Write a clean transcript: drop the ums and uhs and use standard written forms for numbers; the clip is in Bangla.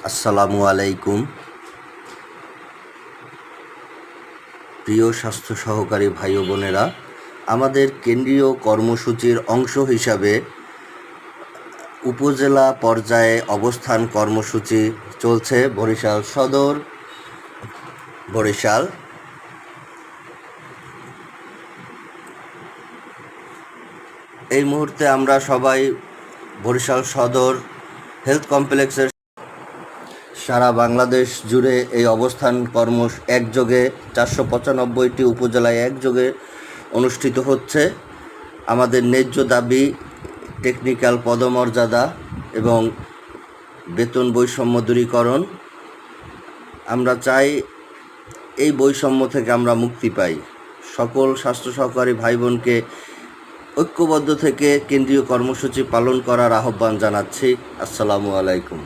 আসসালামু আলাইকুম। প্রিয় স্বাস্থ্য সহকারী ভাই ও বোনেরা, আমাদের কেন্দ্রীয় কর্মসূচির অংশ হিসাবে উপজেলা পর্যায়ে অবস্থান কর্মসূচি চলছে বরিশাল সদর, বরিশাল। এই মুহূর্তে আমরা সবাই বরিশাল সদর হেলথ কমপ্লেক্সের সারা বাংলাদেশ জুড়ে এই অবস্থান একযোগে 495টি উপজেলায় একযোগে অনুষ্ঠিত হচ্ছে। আমাদের ন্যায্য দাবি টেকনিক্যাল পদমর্যাদা এবং বেতন বৈষম্য দূরীকরণ। আমরা চাই এই বৈষম্য থেকে আমরা মুক্তি পাই। সকল স্বাস্থ্য সহকারী ভাই বোনকে ঐক্যবদ্ধ থেকে কেন্দ্রীয় কর্মসূচি পালন করার আহ্বান জানাচ্ছি। আসসালামু আলাইকুম।